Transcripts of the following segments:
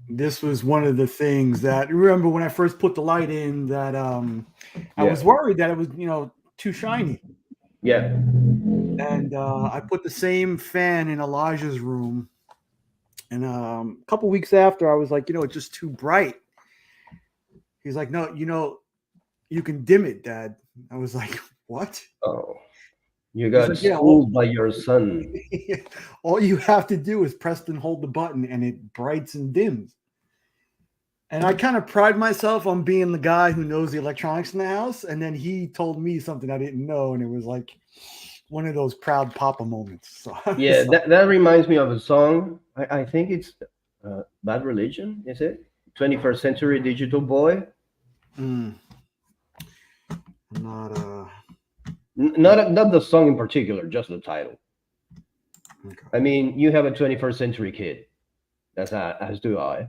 this was one of the things that remember when I first put the light in that I Yeah. was worried that it was too shiny. Yeah. And I put the same fan in Elijah's room. And a couple weeks after, I was like, it's just too bright. He's like, no, you can dim it, Dad. I was like, what? Oh, you He's got like, yeah, all, schooled by your son. all you have to do is press and hold the button, and it brights and dims. And I kind of pride myself on being the guy who knows the electronics in the house. And then he told me something I didn't know, and it was like one of those proud papa moments. So I Yeah, was like, that reminds me of a song. I think it's Bad Religion, is it? 21st Century Digital Boy. mm, not Not the song in particular, just the title. okay. I mean, you have a 21st century kid. As do I.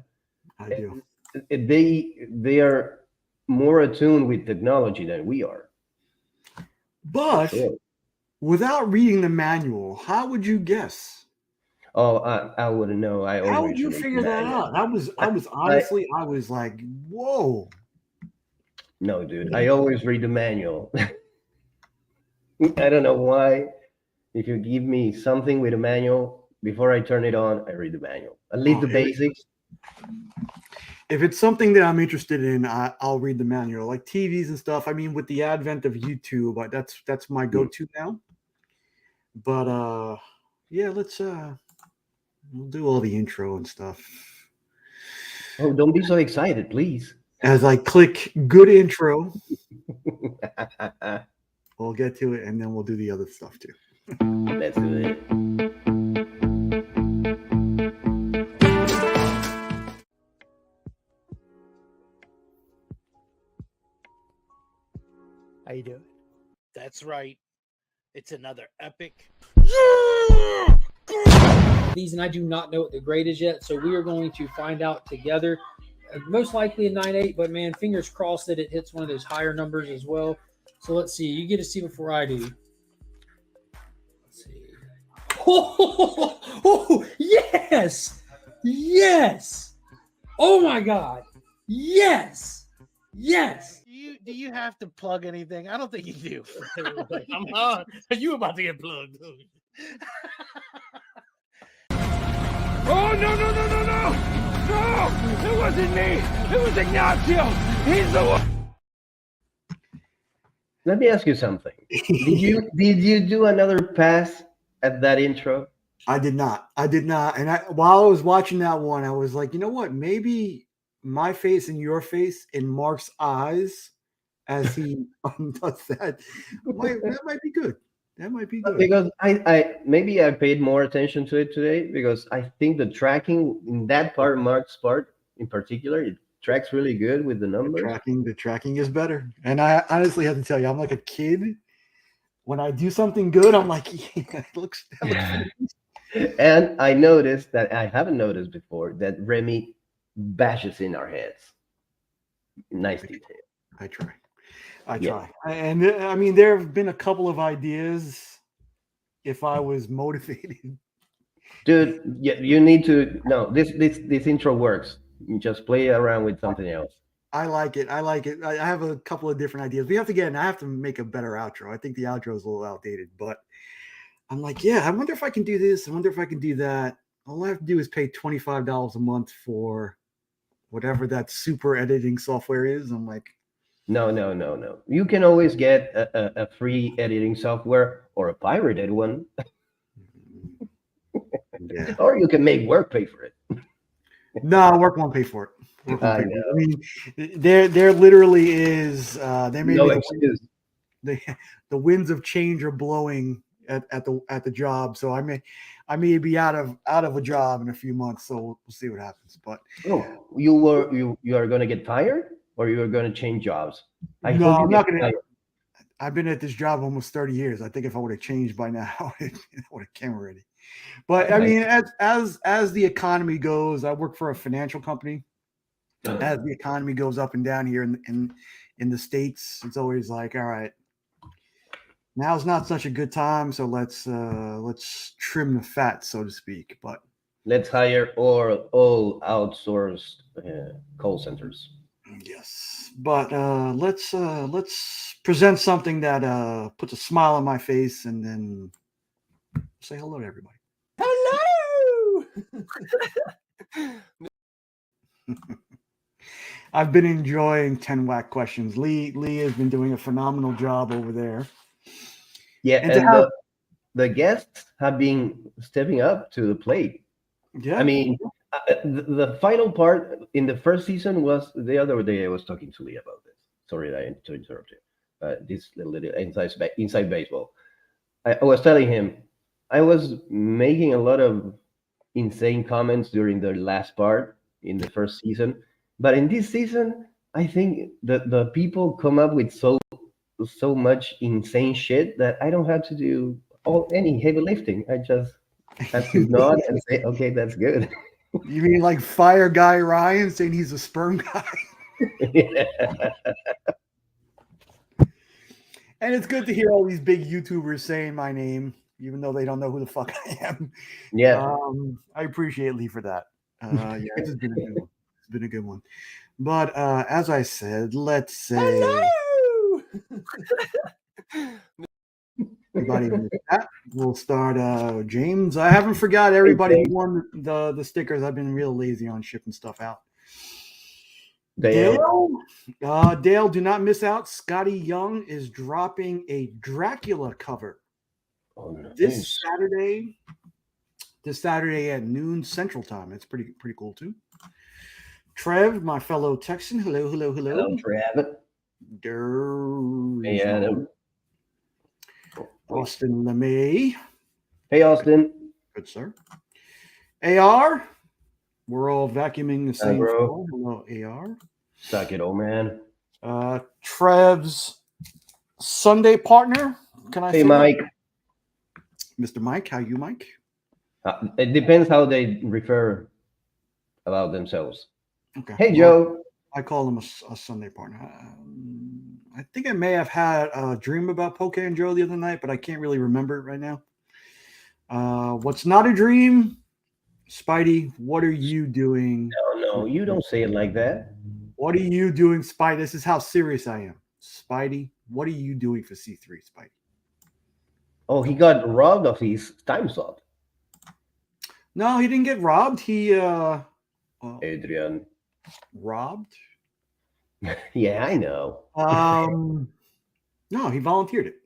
I do. They are more attuned with technology than we are, for But sure. without reading the manual, how would you guess? Oh, I wouldn't know. I How would always you read the figure that manual. out? I was I honestly, I was like, whoa. No, dude. I always read the manual. I don't know why. If you give me something with a manual before I turn it on, I read the manual. At least Oh, the basics. if it's something that I'm interested in, I'll read the manual. Like TVs and stuff. I mean, with the advent of YouTube, that's my Hmm. go-to now. But yeah, we'll do all the intro and stuff. Oh, don't be so excited, please. As I click good intro, we'll get to it, and then we'll do the other stuff too. Let's do it. How you doing? That's right. It's another epic. These, and I do not know what the grade is yet, so we are going to find out together. Most likely a 9.8, but man, fingers crossed that it hits one of those higher numbers as well. So let's see. You get to see before I do. Let's see. Oh, yes! Yes! Oh my God! Yes! Yes! Do you have to plug anything? I don't think you do. I'm on. Are you about to get plugged? Oh, no, no, no, no, no! No! It wasn't me! It was Ignacio! He's the one! Let me ask you something. Did you do another pass at that intro? I did not. I did not. And while I was watching that one, I was like, you know what? Maybe my face and your face in Mark's eyes as he does that might be good. That might be good. Because I maybe I paid more attention to it today because I think the tracking in that part, Mark's part in particular, it tracks really good with the numbers. The tracking is better. And I honestly have to tell you, I'm like a kid. When I do something good, I'm like, yeah, that looks And I noticed that I haven't noticed before that Remy bashes in our heads. Nice detail. I try. I Yeah. try. And I mean, there have been a couple of ideas if I was motivated. Dude, yeah, you need to no, this intro works. You just play around with something else. I like it. I like it. I have a couple of different ideas. We have to get, and I have to make a better outro. I think the outro is a little outdated, but I'm like, yeah, I wonder if I can do this. I wonder if I can do that. All I have to do is pay $25 a month for whatever that super editing software is. I'm like, No, no, no, no. You can always get a free editing software or a pirated one, yeah. or you can make work pay for it. No, work won't pay for it. Work won't I pay for it. I know. mean, there literally is. There may No be excuse. the winds of change are blowing at the job. So I may be out of a job in a few months. So we'll see what happens. But Oh, you are gonna get fired or you are gonna change jobs. I no, hope you I'm get not gonna. fired. I've been at this job almost 30 years. I think if I would have changed by now, I would have came already. But I I, mean, as the economy goes, I work for a financial company. As the economy goes up and down here in the states, it's always like, all right, now's not such a good time, so let's trim the fat, so to speak. But Let's hire all outsourced call centers. Yes, but let's present something that puts a smile on my face, and then say hello to everybody. Hello. I've been enjoying 10 whack questions. Lee has been doing a phenomenal job over there. Yeah, And and the guests have been stepping up to the plate. Yeah, I mean, the final part in the first season was the other day. I was talking to Lee about this. Sorry to interrupt you. This little inside baseball. I was telling him I was making a lot of insane comments during the last part in the first season, but in this season, I think the people come up with so much insane shit that I don't have to do any heavy lifting. I just have to nod and say, okay, that's good. You mean like Fire Guy Ryan saying he's a sperm guy? And it's good to hear all these big YouTubers saying my name, even though they don't know who the fuck I am. Yeah. I appreciate Lee for that. Yeah, this has been a good one. It's been a good one. But as I said, let's say Hello. everybody with that. We'll start James. I haven't forgot everybody who won the stickers. I've been real lazy on shipping stuff out. Dale, do not miss out. Scotty Young is dropping a Dracula cover this Saturday at noon Central Time. It's pretty cool too. Trev, my fellow Texan, hello. Hello, Trev. Hey, Adam. Austin LeMay. Hey, Austin. Good, sir. AR, we're all vacuuming the same floor. Hello, AR. Suck it, old man. Trev's Sunday partner. Can I say Mike. that? Mr. Mike, how you, Mike? It depends how they refer about themselves. Okay. Hey, Joe. I call him a Sunday partner. I think I may have had a dream about Poke and Joe the other night, but I can't really remember it right now. What's not a dream? Spidey, what are you doing? No, you don't say it like that. What are you doing, Spidey? This is how serious I am. Spidey, what are you doing for C3, Spidey? Oh, he got robbed of his time slot. No, he didn't get robbed. He Adrian. Robbed? Yeah, I know. No, he volunteered it.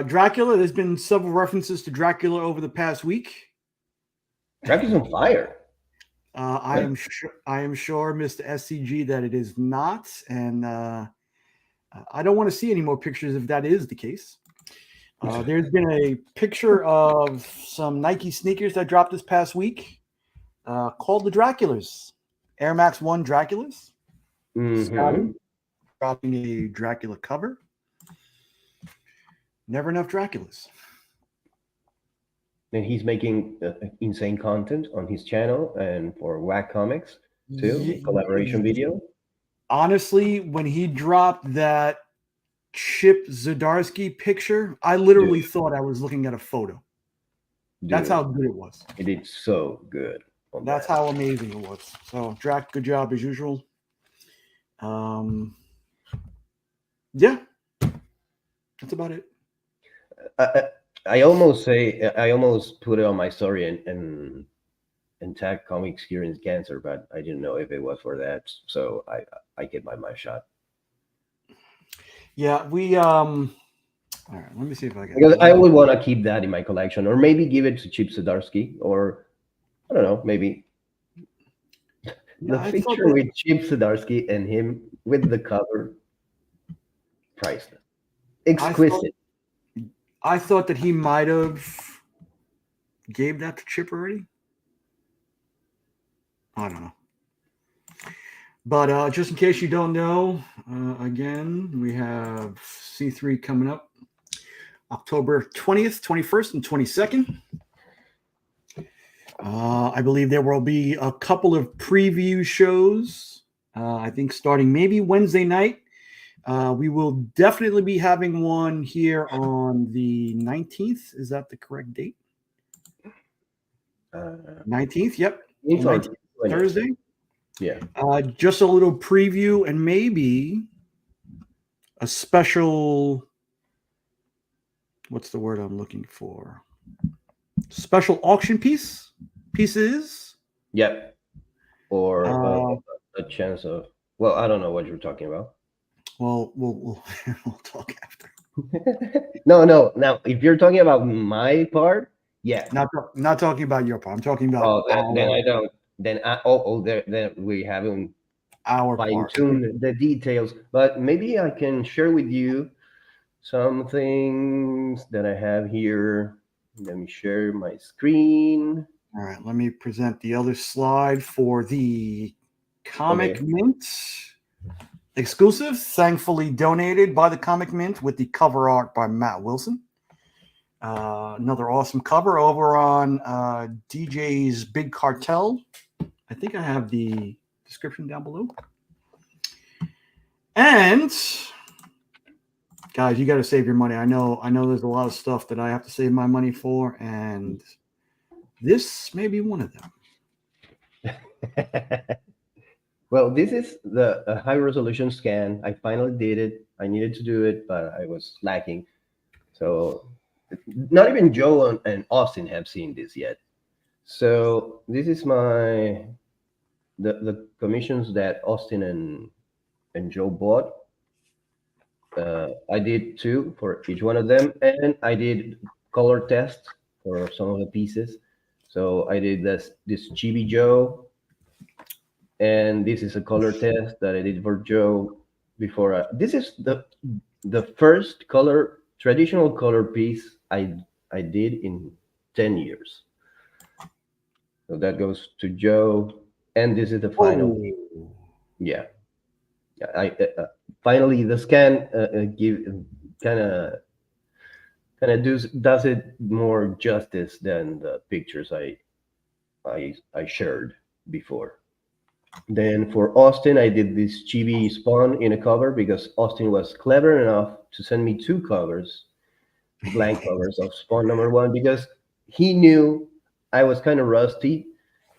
Dracula, there's been several references to Dracula over the past week. Dracula's on fire. I am sure, Mr. SCG, that it is not, and I don't want to see any more pictures if that is the case. There's been a picture of some Nike sneakers that dropped this past week called the Draculas, Air Max 1 Draculas. Mm-hmm. Dropping a Dracula cover. Never enough Draculas. And he's making insane content on his channel and for Whack Comics too, collaboration video. Honestly, when he dropped that Chip Zdarsky picture, I literally thought I was looking at a photo. That's how good it was. It did so good. That's how amazing it was. So, Drac, good job as usual. Yeah, that's about it. I almost put it on my story and tag Comics Experience Cancer, but I didn't know if it was for that, so I get my shot. Yeah, we all right, let me see if I can. Because I would want to keep that in my collection, or maybe give it to Chip Zdarsky, or I don't know, maybe the picture with Chip Zdarsky and him with the cover, priceless, exquisite. I thought that he might have gave that to Chip already. I don't know. But just in case you don't know, again, we have C3 coming up October 20th, 21st, and 22nd. I believe there will be a couple of preview shows, I think starting maybe Wednesday night. We will definitely be having one here on the 19th. Is that the correct date? 19th. Yep. 19th or 19th, 20th. Thursday. Yeah. Just a little preview and maybe a special. What's the word I'm looking for? Special auction pieces. Yep. Or Uh, a chance of. Well, I don't know what you're talking about. Well, we'll talk after. No. Now, if you're talking about my part, yeah. Not talking about your part. I'm talking about Oh, then I don't. Then then we haven't our part. fine-tuned the details. But maybe I can share with you some things that I have here. Let me share my screen. All right, let me present the other slide for the Comic Mint exclusive, thankfully donated by the Comic Mint with the cover art by Matt Wilson. Another awesome cover over on DJ's Big Cartel. I think I have the description down below. And guys, you got to save your money. I know there's a lot of stuff that I have to save my money for, and this may be one of them. Well, this is the high resolution scan. I finally did it. I needed to do it, but I was lacking. So not even Joe and Austin have seen this yet. So this is the commissions that Austin and Joe bought. I did 2 for each one of them, and I did color tests for some of the pieces. So I did this Chibi Joe, and this is a color test that I did for Joe before. This is the first traditional color piece I did in 10 years. So that goes to Joe, and this is the final. Oh. Yeah. I finally the scan kind of does it more justice than the pictures I shared before. Then for Austin, I did this chibi spawn in a cover because Austin was clever enough to send me 2 covers, blank covers of spawn number 1, because he knew I was kind of rusty.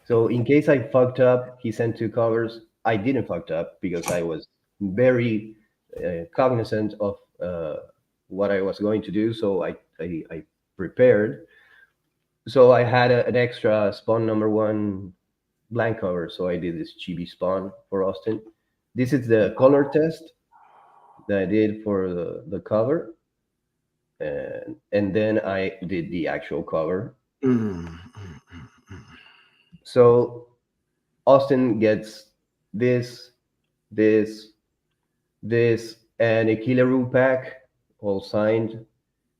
So in case I fucked up, he sent 2 covers. I didn't fucked up because I was very cognizant of what I was going to do. So I prepared. So I had an extra spawn number 1 blank cover. So I did this chibi spawn for Austin. This is the color test that I did for the cover. And then I did the actual cover. So Austin gets this, and a Killaroo pack, all signed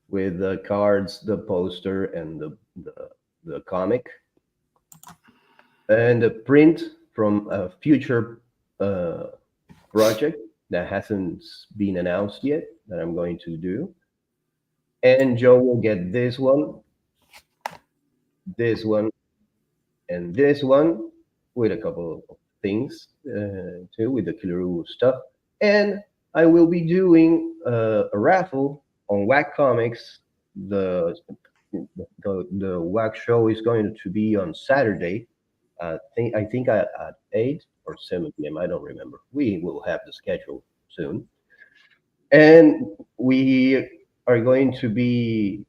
with the cards, the poster, and the comic, and a print from a future project that hasn't been announced yet that I'm going to do. And Joe will get this one, and this one, with a couple of things too, with the Killaroo stuff. And I will be doing a raffle on Whack Comics. The Whack show is going to be on Saturday. I think at 8 or 7 p.m. I don't remember. We will have the schedule soon. And we are going to be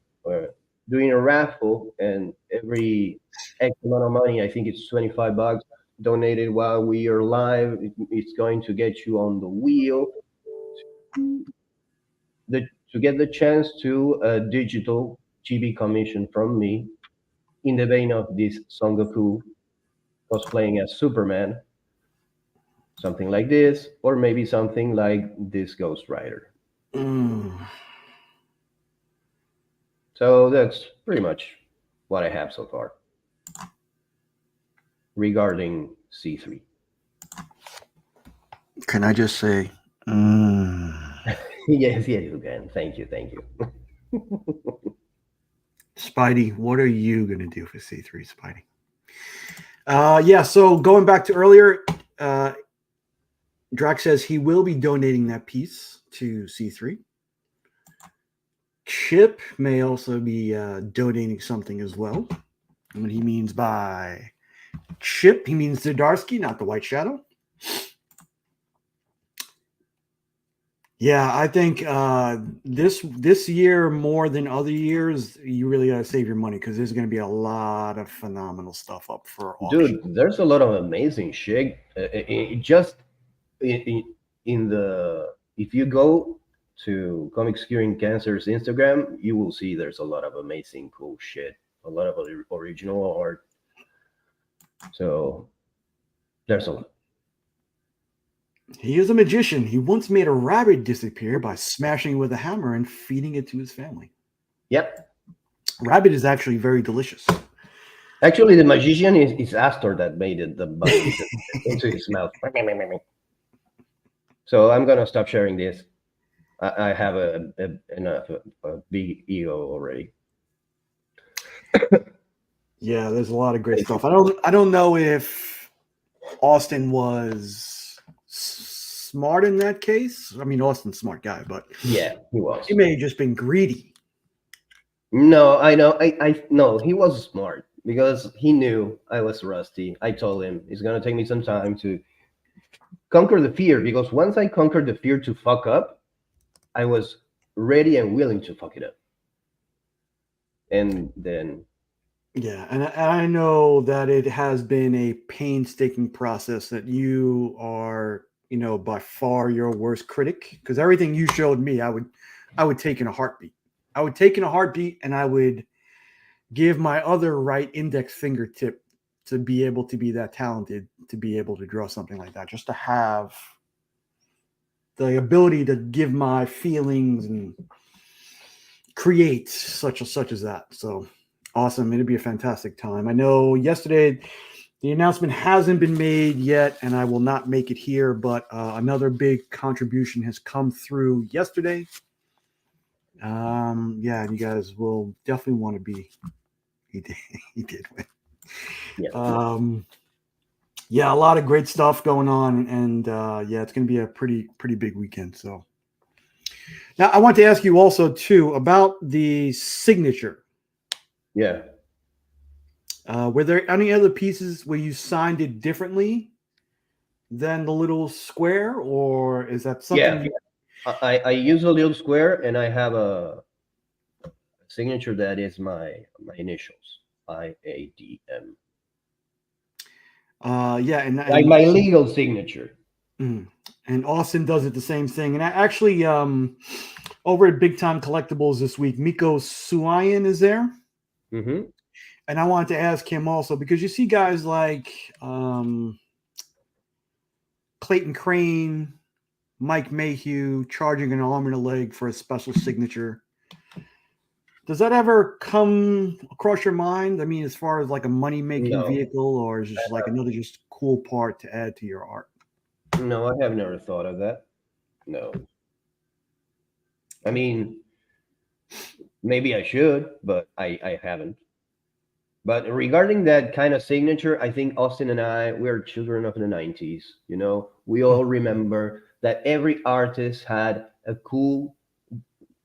doing a raffle, and every X amount of money, I think it's $25, donated while we are live, it's going to get you on the wheel to get the chance to a digital chibi commission from me in the vein of this Son Goku cosplaying as Superman, something like this, or maybe something like this Ghost Rider. So that's pretty much what I have so far regarding C3. Can I just say, Yes, you can. Thank you. Spidey, what are you going to do for C3, Spidey? Yeah, so going back to earlier, Drax says he will be donating that piece to C3. Chip may also be donating something as well. And what he means by Chip, he means Zdarsky, not the White Shadow. Yeah, I think this year more than other years, you really gotta save your money because there's gonna be a lot of phenomenal stuff up for auction. Dude, there's a lot of amazing shit. Just in the if you go to Comics Curing Cancer's Instagram, you will see there's a lot of amazing cool shit, a lot of original art. So there's a lot. He is a magician. He once made a rabbit disappear by smashing it with a hammer and feeding it to his family. Yep. Rabbit is actually very delicious. Actually, the magician is Astor that made it the bug into his mouth. So I'm gonna stop sharing this. I have a big ego already. Yeah, there's a lot of great stuff. I don't know if Austin was smart in that case. I mean, Austin's a smart guy, but Yeah, he was. he may have just been greedy. No, I know. I no, he was smart because he knew I was rusty. I told him it's gonna take me some time to conquer the fear, because once I conquered the fear to fuck up, I was ready and willing to fuck it up. And then Yeah, and I know that it has been a painstaking process, that you are, by far your worst critic, because everything you showed me, I would take in a heartbeat. I would take in a heartbeat, and I would give my other right index fingertip to be able to be that talented, to be able to draw something like that, just to have the ability to give my feelings and create such as that. So awesome. It'll be a fantastic time. I know yesterday the announcement hasn't been made yet, and I will not make it here, but another big contribution has come through yesterday. Yeah, and you guys will definitely want to be. He did win. yeah. Yeah, a lot of great stuff going on, and yeah, it's going to be a pretty big weekend. So now I want to ask you also too about the signature. Yeah. Were there any other pieces where you signed it differently than the little square, or is that something? Yeah. I use a little square, and I have a signature that is my initials, IADM. Yeah, and Like my legal signature. And Austin does it the same thing. And actually, over at Big Time Collectibles this week, Miko Suayan is there. Mm-hmm. And I wanted to ask him also, because you see guys like Clayton Crane, Mike Mayhew charging an arm and a leg for a special signature. Does that ever come across your mind? I mean, as far as like a money-making vehicle, or is it just like another just cool part to add to your art? No, I have never thought of that. No. I mean, maybe I should, but I haven't. But regarding that kind of signature, I think Austin and I, we're children of the 90s. We all remember that every artist had a cool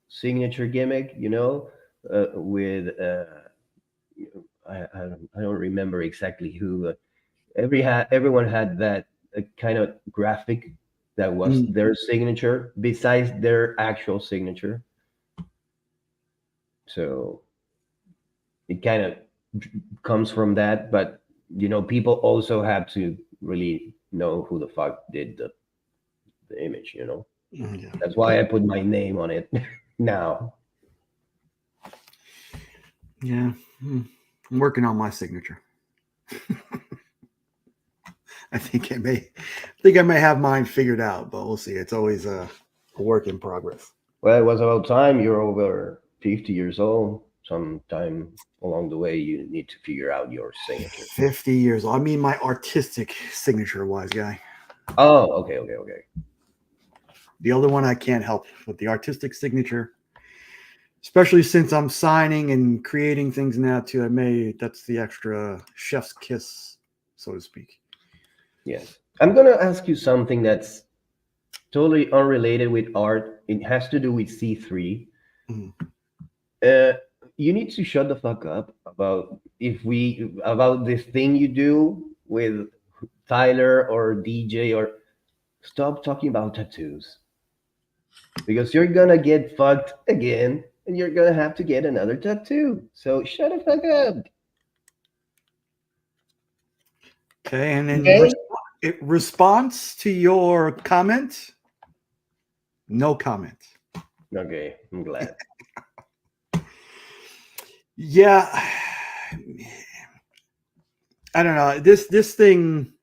signature gimmick, with I don't remember exactly who, but everyone had that kind of graphic that was their signature besides their actual signature. So it kind of comes from that, but people also have to really know who the fuck did the image. Yeah. That's why I put my name on it now. Yeah, I'm working on my signature. I think I may have mine figured out, but we'll see. It's always a work in progress. Well, it was about time. You're over 50 years old. Sometime along the way, you need to figure out your signature. 50 years old. I mean, my artistic signature, wise guy. Oh, okay. The other one I can't help, but the artistic signature, especially since I'm signing and creating things now too, that's the extra chef's kiss, so to speak. Yes. I'm going to ask you something that's totally unrelated with art. It has to do with C3. Mm-hmm. you need to shut the fuck up about this thing you do with Tyler or DJ, or stop talking about tattoos, because you're gonna get fucked again and you're gonna have to get another tattoo. So shut the fuck up. Okay, and then Okay. response to your comment, no comment. Okay, I'm glad. Yeah, I don't know. This thing,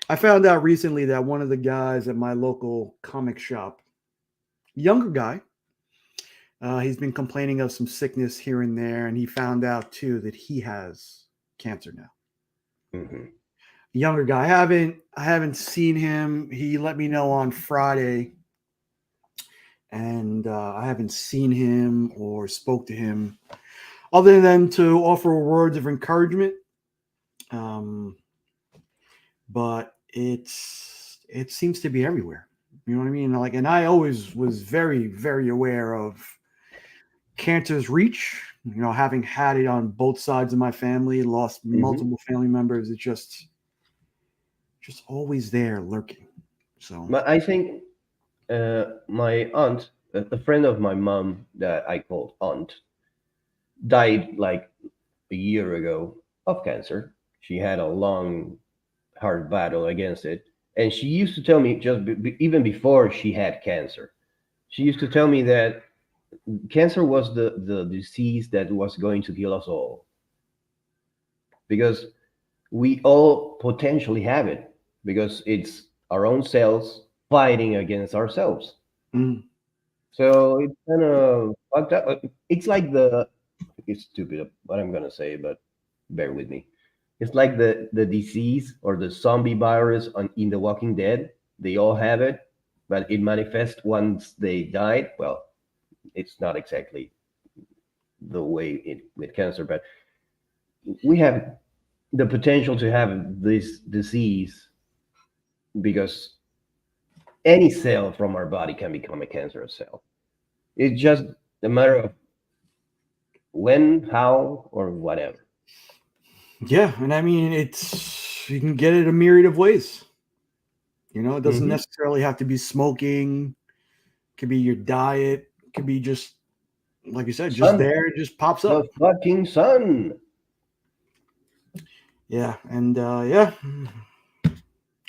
I found out recently that one of the guys at my local comic shop, younger guy, he's been complaining of some sickness here and there, and he found out too that he has cancer now. Mhm. Younger guy. I haven't seen him. He let me know on Friday, and I haven't seen him or spoke to him, other than to offer words of encouragement. But it seems to be everywhere. You know what I mean? Like, and I always was very, very aware of cancer's reach. You know, having had it on both sides of my family, lost multiple family members. It's just always there, lurking. So, But I think my aunt, a friend of my mom that I called aunt, died like a year ago of cancer. She had a long, hard battle against it. And she used to tell me, even before she had cancer, she used to tell me that cancer was the disease that was going to kill us all. Because we all potentially have it, because it's our own cells fighting against ourselves. mm, So it's kind of fucked up. It's stupid what I'm gonna say, but bear with me. It's like the disease or the zombie virus in The Walking Dead. They all have it, but it manifests once they died. Well, it's not exactly the way it with cancer, but we have the potential to have this disease because any cell from our body can become a cancerous cell. It's just a matter of when, how, or whatever. yeah, and I mean, you can get it a myriad of ways. You know, it doesn't Mhm. necessarily have to be smoking. It could be your diet. It could be just, like you said, just Sun, there. It just pops the up. fucking sun. Yeah, and yeah,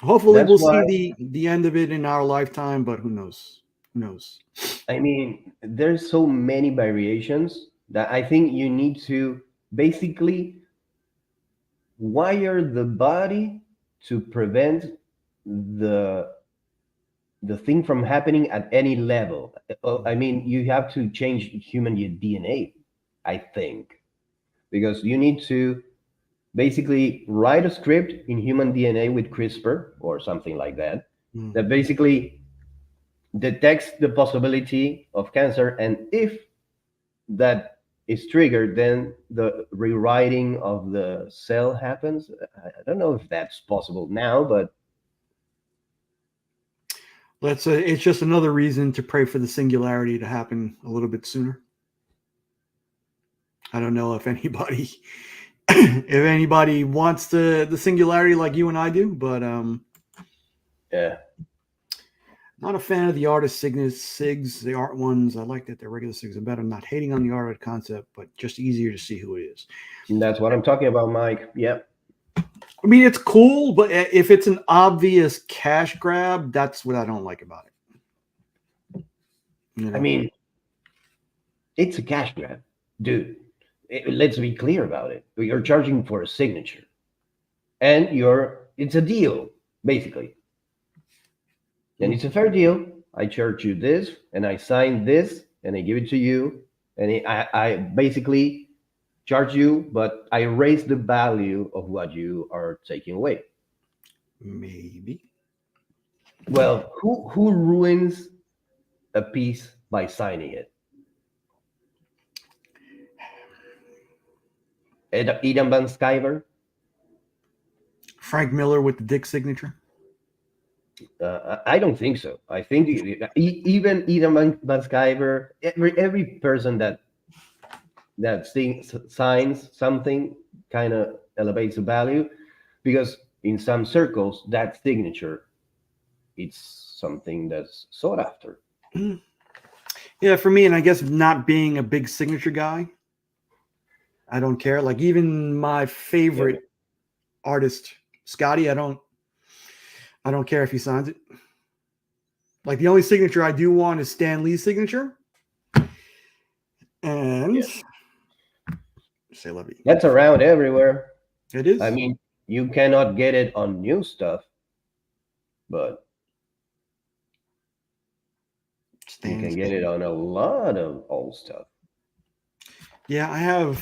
hopefully That's we'll why, see the end of it in our lifetime. But who knows? Who knows? I mean, there's so many variations that I think you need to basically wire the body to prevent the the thing from happening at any level. I mean, you have to change human DNA, I think, because you need to basically write a script in human DNA with CRISPR or something like that, Mm. that basically detects the possibility of cancer. And if that is triggered, then the rewriting of the cell happens. I don't know if that's possible now, but It's just another reason to pray for the singularity to happen a little bit sooner. I don't know if anybody if anybody wants the singularity like you and I do, but yeah. not a fan of the artist sigs, the art ones. I like that the regular sigs are better. I'm not hating on the art concept, but just easier to see who it is. That's what I'm talking about, Mike. Yep. I mean, it's cool, but if it's an obvious cash grab, that's what I don't like about it. You know? I mean, it's a cash grab, dude. Let's be clear about it. You're charging for a signature, and it's a deal basically, and it's a fair deal. I charge you this, and I sign this, and I give it to you, and I basically charge you, but I raise the value of what you are taking away. Maybe. Well, who ruins a piece by signing it? Eden Van Sciver? Frank Miller with the dick signature. I don't think so. I think even Eden Van Sciver, every person that that signs something kind of elevates the value, because in some circles that signature, it's something that's sought after. Yeah, for me, and I guess not being a big signature guy, I don't care. Like even my favorite artist, Scotty, I don't care if he signs it. Like the only signature I do want is Stan Lee's signature. And say love you. That's around everywhere. It is. I mean, you cannot get it on new stuff, but you can get it on a lot of old stuff. Yeah, I have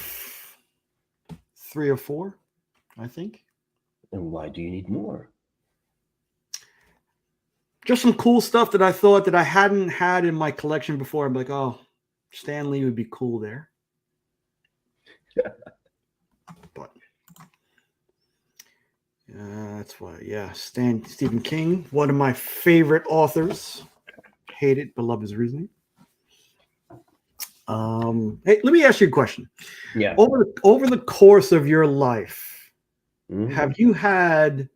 3 or 4, I think. And why do you need more? Just some cool stuff that I thought that I hadn't had in my collection before. I'm like, oh, Stan Lee would be cool there. But that's why, Stephen King, one of my favorite authors. Hate it, but love his reasoning. Hey, let me ask you a question. Yeah. Over the course of your life, have you had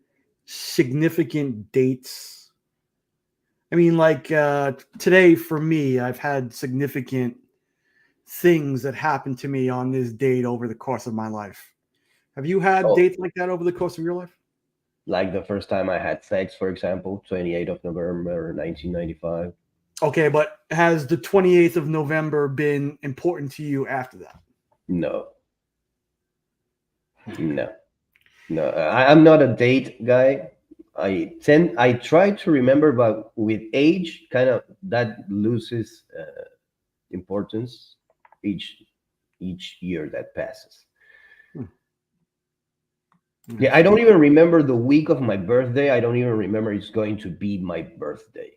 significant dates? I mean, like today for me, I've had significant things that happened to me on this date over the course of my life. Have you had dates like that over the course of your life? Like the first time I had sex, for example, 28th of November, 1995. Okay, but has the 28th of November been important to you after that? No. I'm not a date guy. I try to remember, but with age, kind of that loses importance each year that passes. Yeah, I don't even remember the week of my birthday. I don't even remember it's going to be my birthday.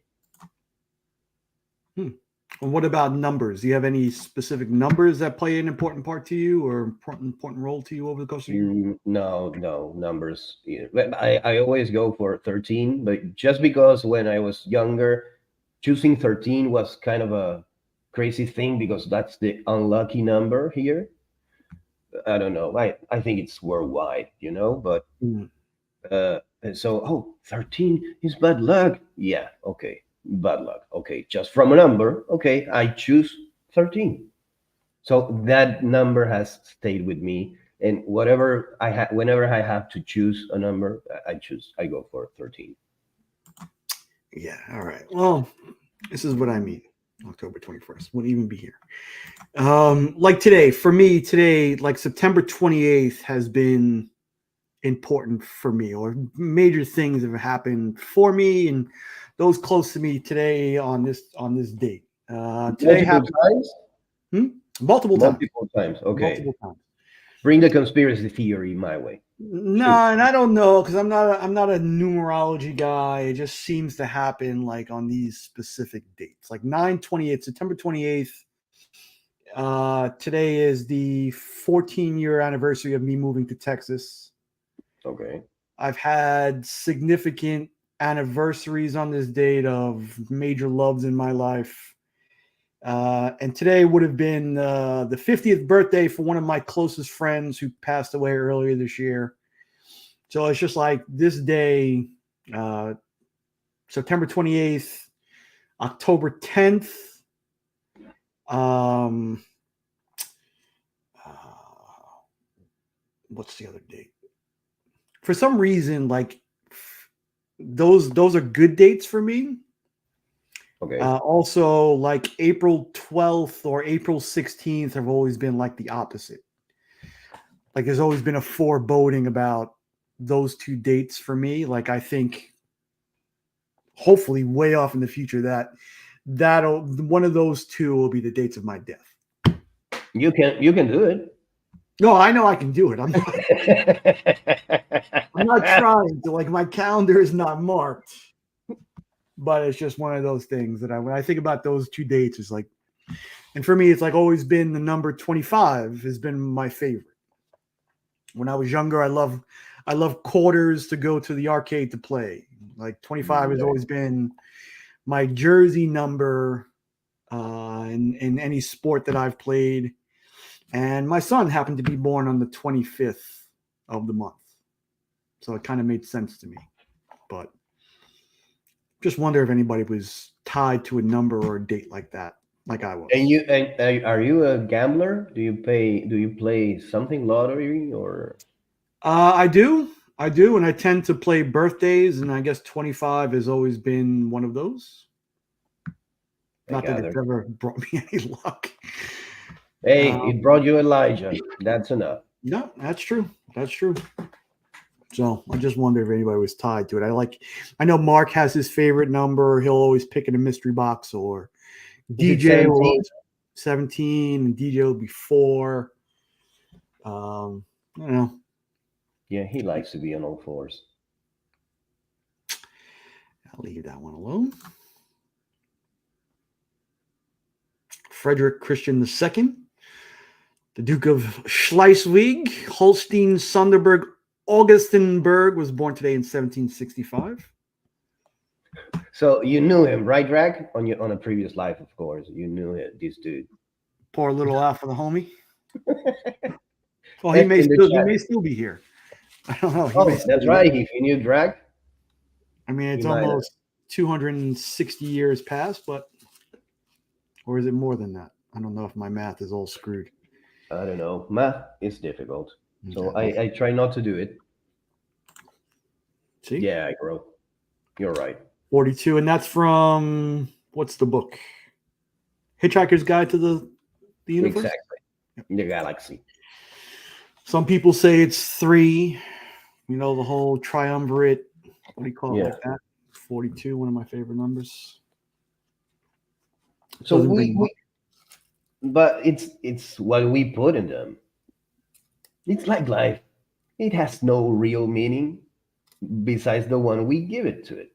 And what about numbers? Do you have any specific numbers that play an important part to you or important role to you over the course of the year? No numbers. I always go for 13, but just because when I was younger, choosing 13 was kind of a crazy thing because that's the unlucky number here. I don't know. I think it's worldwide, but so 13 is bad luck. Yeah, okay. Bad luck. Okay, just from a number. Okay, I choose 13. So that number has stayed with me, and whenever I have to choose a number, I go for 13. Yeah. All right. Well, this is what I mean. October 21st wouldn't even be here. Like today, for me, like September 28th has been important for me, or major things have happened for me and those close to me today on this date. Today happened multiple times. Okay. Multiple times. Bring the conspiracy theory my way. No, and I don't know because I'm not a numerology guy. It just seems to happen like on these specific dates, like 9/28, September 28th. Today is the 14-year anniversary of me moving to Texas. Okay. I've had significant anniversaries on this date of major loves in my life. And today would have been the 50th birthday for one of my closest friends who passed away earlier this year. So it's just like this day, September 28th, October 10th. What's the other date? For some reason, like those are good dates for me. Okay. Also, like April 12th or April 16th have always been like the opposite. Like there's always been a foreboding about those two dates for me. Like I think hopefully way off in the future that'll one of those two will be the dates of my death. You can do it. No, I know I can do it. I'm not trying to, like my calendar is not marked. But it's just one of those things that when I think about those two dates, it's like, and for me, it's like always been the number 25 has been my favorite. When I was younger, I love quarters to go to the arcade to play. Like 25 has always been my jersey number in any sport that I've played. And my son happened to be born on the 25th of the month. So it kind of made sense to me. But just wonder if anybody was tied to a number or a date like that, like I was. And are you a gambler? Do you play something lottery or? I do, and I tend to play birthdays, and I guess 25 has always been one of those. Not that it's ever brought me any luck. Hey, it brought you Elijah. That's enough. No, that's true. That's true. So I just wonder if anybody was tied to it. I know Mark has his favorite number. He'll always pick in a mystery box, or DJ will always 17, and DJ will be 4. I don't know. Yeah, he likes to be on all fours. I'll leave that one alone. Frederick Christian II, the Duke of Schleswig, Holstein, Sonderburg, Augustenburg, was born today in 1765. So you knew him, right, Drag? On a previous life, of course. You knew it, this dude. Poor little Alpha the homie. Well, he may still be here. I don't know. That's right. If you knew Drag. I mean, it's almost 260 years past, or is it more than that? I don't know if my math is all screwed. I don't know. Math is difficult. So I try not to do it. See? Yeah, I grow. You're right. 42, and that's from, what's the book? Hitchhiker's Guide to the Universe? Exactly. The galaxy. Some people say it's 3. You know, the whole triumvirate. What do you call it like that? 42, one of my favorite numbers. So but it's what we put in them. It's like life. It has no real meaning besides the one we give it to it.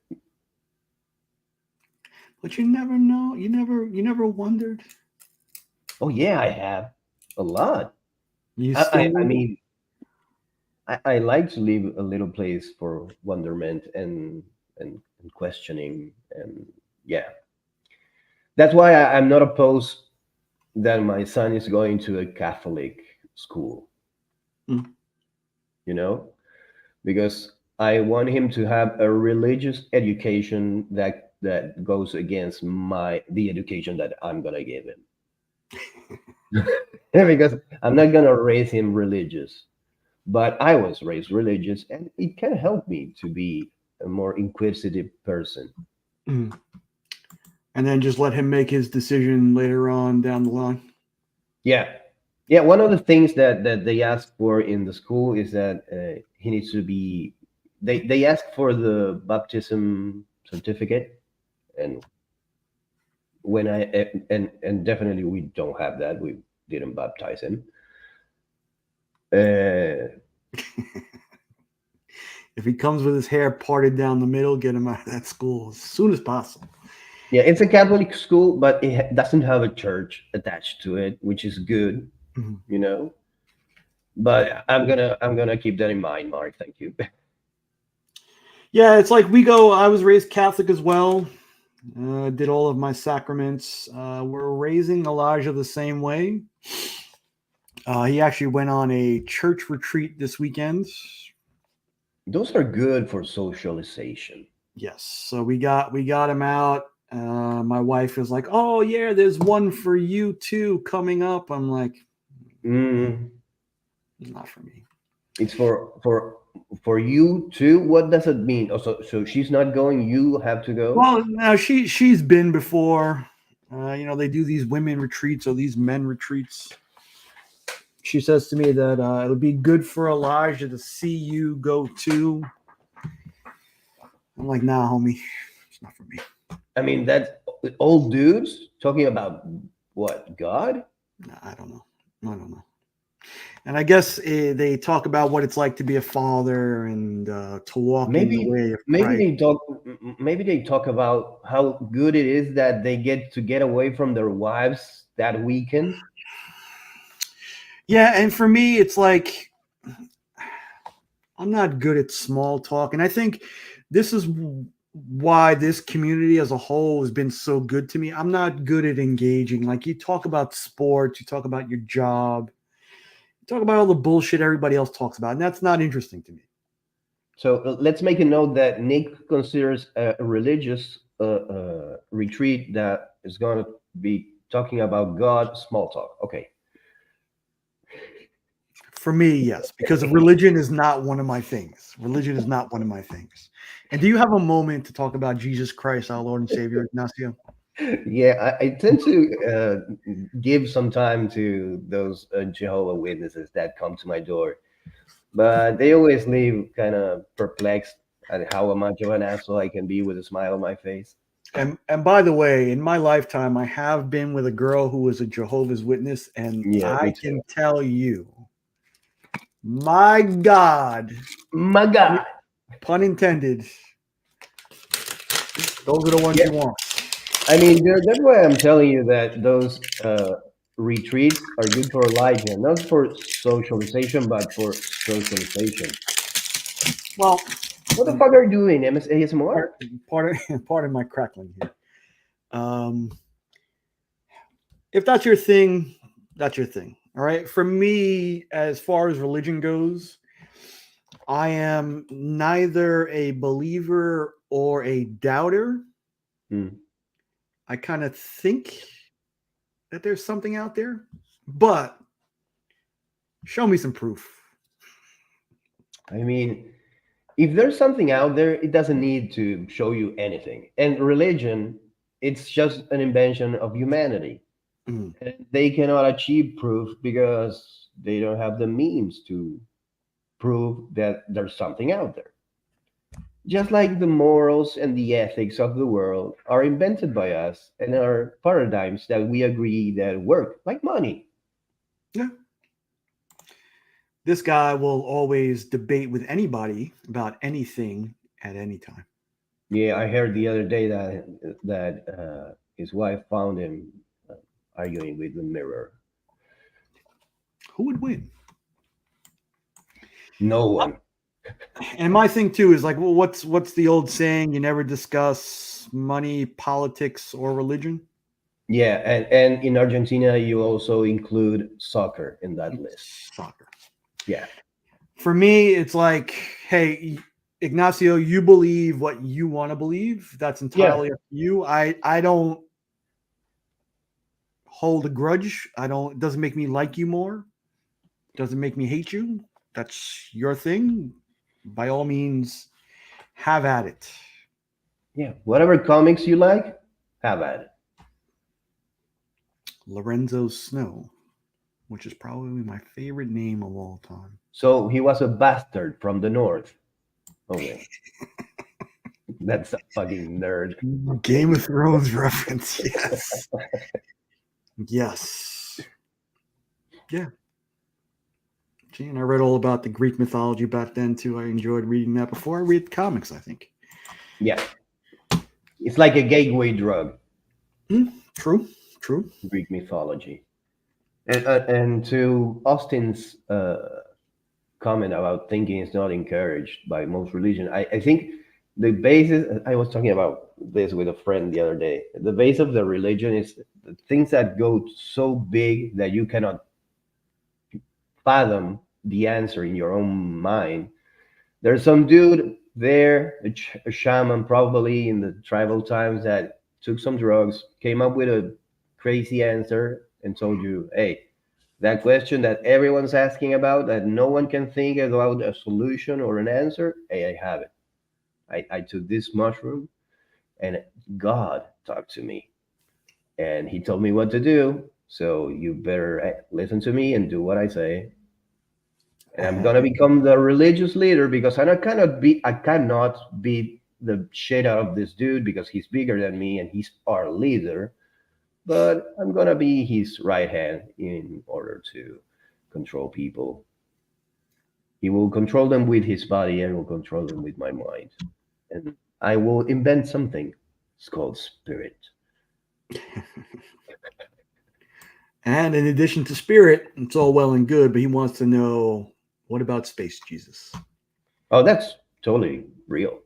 But you never know. You never wondered. Oh yeah, I have a lot. I mean, I like to leave a little place for wonderment and questioning, and yeah. That's why I'm not opposed that my son is going to a Catholic school. You know, because I want him to have a religious education that goes against the education that I'm gonna give him. Because I'm not gonna raise him religious, but I was raised religious, and it can help me to be a more inquisitive person. And then just let him make his decision later on down the line. Yeah. One of the things that they ask for in the school is that he needs to be. They ask for the baptism certificate, and when and definitely we don't have that. We didn't baptize him. If he comes with his hair parted down the middle, get him out of that school as soon as possible. Yeah, it's a Catholic school, but it doesn't have a church attached to it, which is good, you know. But I'm gonna keep that in mind, Mark. Thank you. Yeah, it's like I was raised Catholic as well. Did all of my sacraments. We're raising Elijah the same way. He actually went on a church retreat this weekend. Those are good for socialization. Yes, so we got him out. My wife is like, "Oh yeah, there's one for you too coming up." I'm like, "Not for me." It's for you too. What does it mean? Oh, so she's not going. You have to go. Well, no, she's been before. You know, they do these women retreats or these men retreats. She says to me that it'll be good for Elijah to see you go too. I'm like, "Nah, homie, it's not for me." I mean, that's old dudes talking about what, God? Nah, I don't know. And I guess they talk about what it's like to be a father and to walk in the way of Christ. Maybe they talk about how good it is that they get to get away from their wives that weekend. Yeah, and for me, it's like I'm not good at small talk, and I think this is why this community as a whole has been so good to me. I'm not good at engaging. Like, you talk about sports, you talk about your job. Talk about all the bullshit everybody else talks about, and that's not interesting to me. So let's make a note that Nick considers a religious retreat that is going to be talking about God, small talk. Okay. For me, yes, because religion is not one of my things. Religion is not one of my things. And do you have a moment to talk about Jesus Christ, our Lord and Savior, Ignacio? Yeah, I tend to give some time to those Jehovah Witnesses that come to my door, but they always leave kind of perplexed at how much of an asshole I can be with a smile on my face. And by the way, in my lifetime, I have been with a girl who was a Jehovah's Witness, and Yeah, me I too. can tell you, my God, My God. pun intended, those are the ones Yeah. you want. I mean, dude, that's why I'm telling you that those retreats are good for Elijah, not for socialization, but for socialization. Well, What the fuck are you doing, ASMR? pardon my crackling here. If that's your thing, that's your thing. All right. For me, as far as religion goes, I am neither a believer or a doubter. I kind of think that there's something out there, but show me some proof. I mean, if there's something out there, it doesn't need to show you anything. And religion, it's just an invention of humanity. Mm. And they cannot achieve proof because they don't have the means to prove that there's something out there. Just like the morals and the ethics of the world are invented by us and are paradigms that we agree that work, like money. Yeah. This guy will always debate with anybody about anything at any time. Yeah, I heard the other day that his wife found him arguing with the mirror. Who would win? No one. And my thing too is like, well, what's the old saying? You never discuss money, politics, or religion. Yeah, and in Argentina, you also include soccer in that list. Soccer. Yeah. For me, it's like, hey, Ignacio, you believe what you want to believe. That's entirely up to you. I don't hold a grudge. It doesn't make me like you more. Doesn't make me hate you. That's your thing. By all means, have at it. Yeah. Whatever comics you like, have at it. Lorenzo Snow, which is probably my favorite name of all time. So he was a bastard from the north. Okay. That's a fucking nerd. Game of Thrones reference. Yes. Yes. Yeah. Gee, and I read all about the Greek mythology back then too. I enjoyed reading that before I read comics, I think. Yeah. It's like a gateway drug. True. Greek mythology. And to Austin's comment about thinking is not encouraged by most religion, I think the basis, I was talking about this with a friend the other day, the base of the religion is the things that go so big that you cannot fathom the answer in your own mind. There's some dude there, a shaman probably in the tribal times, that took some drugs, came up with a crazy answer and told you, hey, that question that everyone's asking about, that no one can think about a solution or an answer, hey, I have it. I took this mushroom and God talked to me and he told me what to do. So you better listen to me and do what I say. And I'm gonna become the religious leader because I cannot beat the shit out of this dude because he's bigger than me and he's our leader. But I'm gonna be his right hand in order to control people. He will control them with his body, I will control them with my mind. And I will invent something. It's called spirit. And in addition to spirit, it's all well and good, but he wants to know, what about space Jesus? Oh, that's totally real.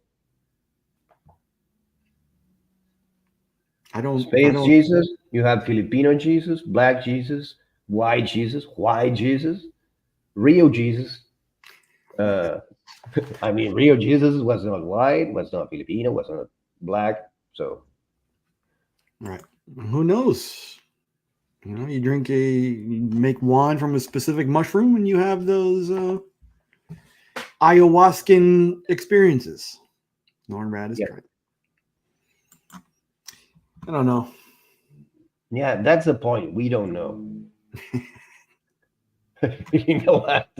Space Jesus, you have Filipino Jesus, Black Jesus, White Jesus, Rio Jesus. I mean, Rio Jesus was not white, was not Filipino, was not black. So, Right. Who knows? You know, you make wine from a specific mushroom and you have those ayahuascan experiences. Norn Rad is Yeah. correct. I don't know. yeah, that's the point. We don't know. You know what?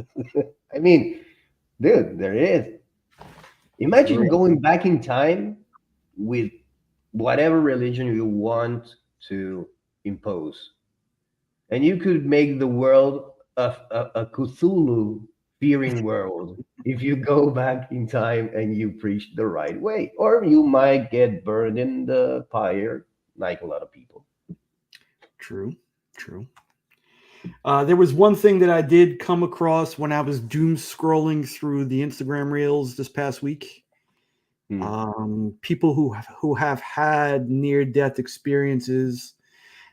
I mean, dude, there is. Imagine going back in time with whatever religion you want to impose, and you could make the world a Cthulhu fearing world if you go back in time and you preach the right way, or you might get burned in the fire like a lot of people. True. There was one thing that I did come across when I was doom scrolling through the Instagram reels this past week. People who have had near-death experiences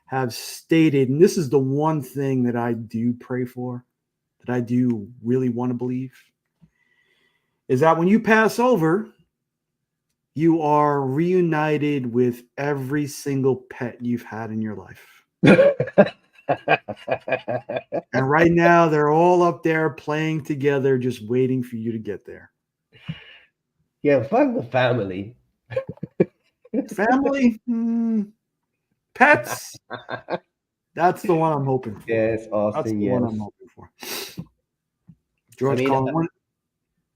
have stated, and this is the one thing that I do pray for, that I do really want to believe, is that when you pass over, you are reunited with every single pet you've had in your life. And right now, they're all up there playing together, just waiting for you to get there. Yeah, fuck the family. Family, pets. That's the one I'm hoping for. Yes, That's Austin. the Yes. one I'm hoping for. George I mean, Carlin,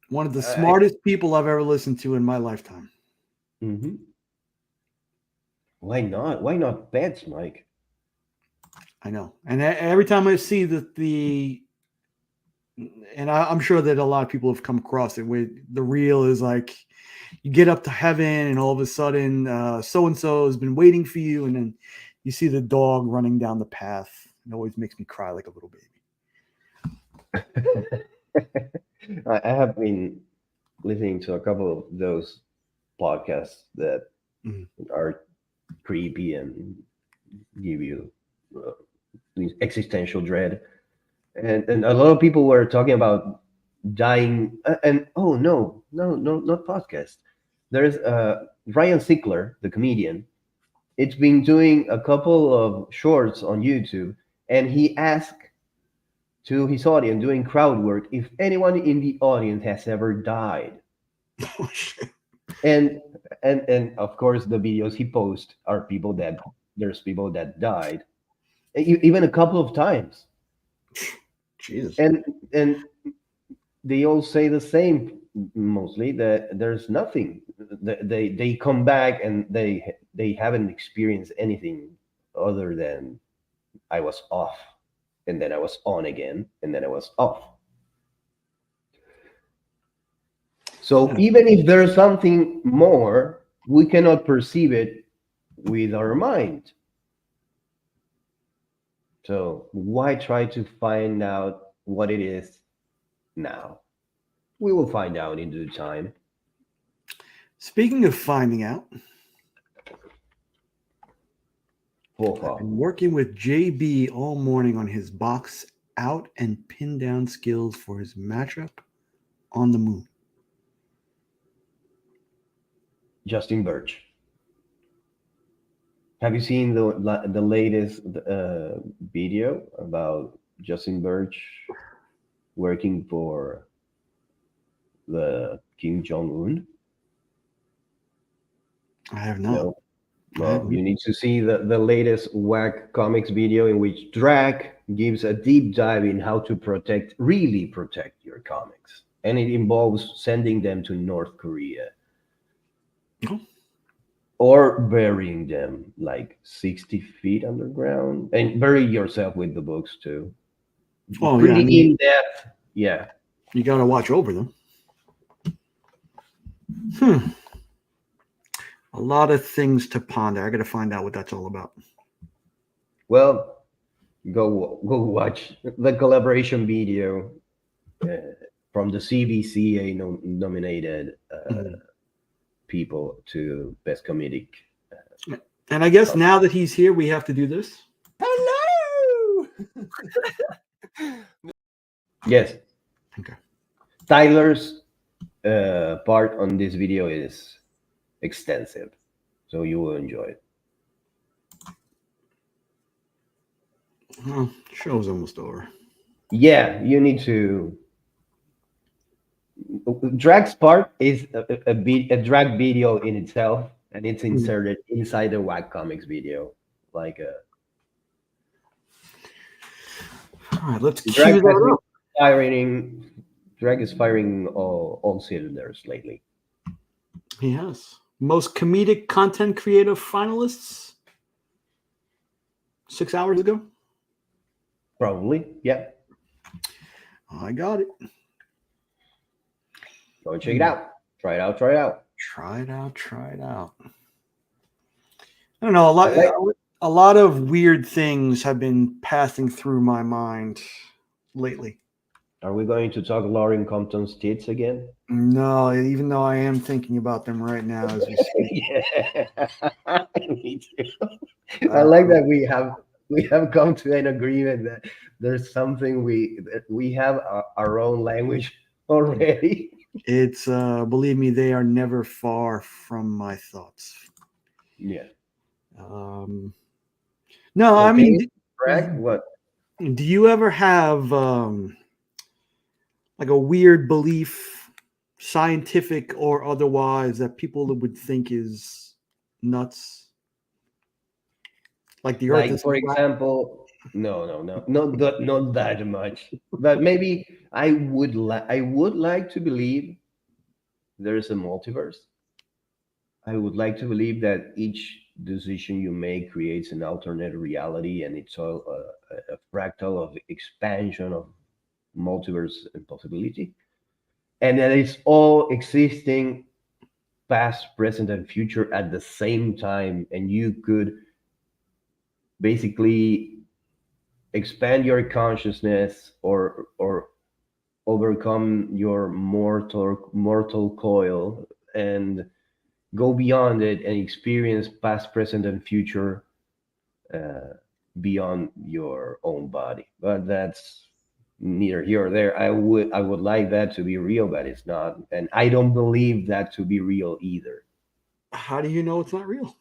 one of the smartest people I've ever listened to in my lifetime. Mm-hmm. Why not? Why not pets, Mike? I know. And every time I see and I'm sure that a lot of people have come across it, where the reel is like, you get up to heaven and all of a sudden so-and-so has been waiting for you. And then you see the dog running down the path. It always makes me cry like a little baby. I have been listening to a couple of those podcasts that are creepy and give you existential dread, and a lot of people were talking about dying. And oh no, not podcast. There's Ryan Sickler, the comedian. It's been doing a couple of shorts on YouTube, and he asked to his audience doing crowd work if anyone in the audience has ever died. Oh, shit. And of course the videos he posts are people that died, even a couple of times. Jesus. And they all say the same, mostly, that there's nothing. They come back and they haven't experienced anything other than I was off, and then I was on again, and then I was off. So even if there's something more, we cannot perceive it with our mind. So why try to find out what it is now? We will find out in due time. Speaking of finding out, I've been working with JB all morning on his box out and pin down skills for his matchup on the moon. Justin Birch. Have you seen the latest video about Justin Birch working for the Kim Jong-un? I have not. No. Well, you need to see the latest Whack Comics video in which Drac gives a deep dive in how to really protect your comics. And it involves sending them to North Korea. Or burying them like 60 feet underground, and bury yourself with the books too. Oh, pretty yeah, I mean, in depth. Yeah, you got to watch over them. A lot of things to ponder. I got to find out what that's all about. Well, go watch the collaboration video from the CBCA nominated people to best comedic. And I guess now that he's here, we have to do this. Hello. Yes. Okay. Tyler's part on this video is extensive, so you will enjoy it. Well, show's almost over. Yeah, you need to. Drag's part is a drag video in itself, and it's inserted inside the Whack Comics video. Like All right, let's drag cue has been that up. firing. Drag is firing all cylinders lately. He has. Most comedic content creator finalists 6 hours ago. Probably, yeah. I got it. Go check it out. Try it out. Try it out. Try it out. Try it out. I don't know. Okay. A lot of weird things have been passing through my mind lately. Are we going to talk Lauren Compton's tits again? No, even though I am thinking about them right now as we speak. Yeah, me too. I like that we have come to an agreement that there's something we have our own language already. It's believe me, they are never far from my thoughts. Yeah. No, Okay. I mean, Greg, what? do you ever have like a weird belief, scientific or otherwise, that people would think is nuts? Like the Earth Like, is for flat? example, no, not that much. But maybe I would like to believe there's a multiverse. I would like to believe that each decision you make creates an alternate reality, and it's all a fractal of expansion of multiverse and possibility, and that it's all existing past, present, and future at the same time, and you could basically expand your consciousness or overcome your mortal coil and go beyond it and experience past, present, and future beyond your own body. But that's neither here or there. I would like that to be real, but it's not, and I don't believe that to be real either. How do you know it's not real?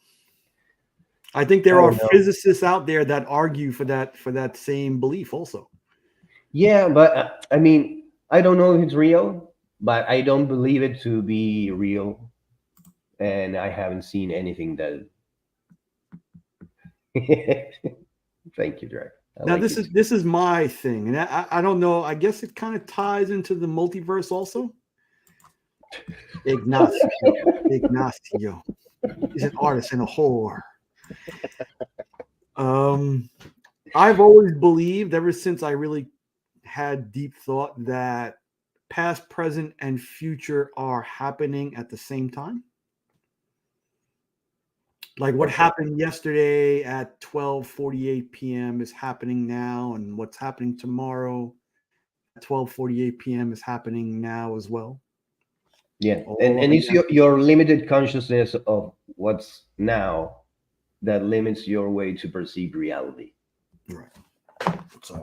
I think there I are don't know. physicists out there that argue for that same belief also. Yeah, but I mean, I don't know if it's real, but I don't believe it to be real, and I haven't seen anything that. Thank you, Drake. Now this is my thing, and I don't know. I guess it kind of ties into the multiverse also. Ignacio is an artist and a whore. I've always believed, ever since I really had deep thought, that past, present, and future are happening at the same time. Like what happened yesterday at 12:48 p.m. is happening now, and what's happening tomorrow at 12:48 p.m. is happening now as well. Yeah, and it's your limited consciousness of what's now that limits your way to perceive reality. Right. So,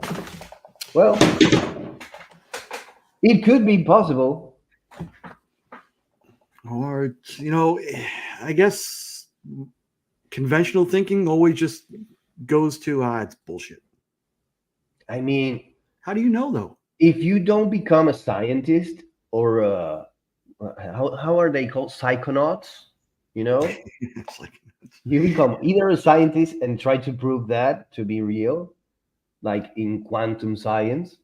well, it could be possible. Or, I guess conventional thinking always just goes to, it's bullshit. I mean, how do you know, though? If you don't become a scientist or how are they called? Psychonauts, you become either a scientist and try to prove that to be real, like in quantum science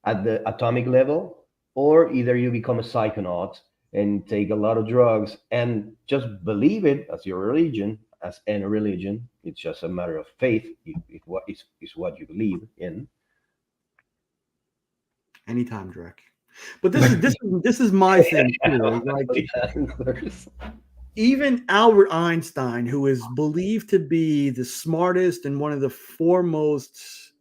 at the atomic level, or either you become a psychonaut and take a lot of drugs and just believe it as your religion, as any religion. It's just a matter of faith. If what is what you believe in. Anytime, Drek. But this is my thing too. Like, even Albert Einstein, who is believed to be the smartest and one of the foremost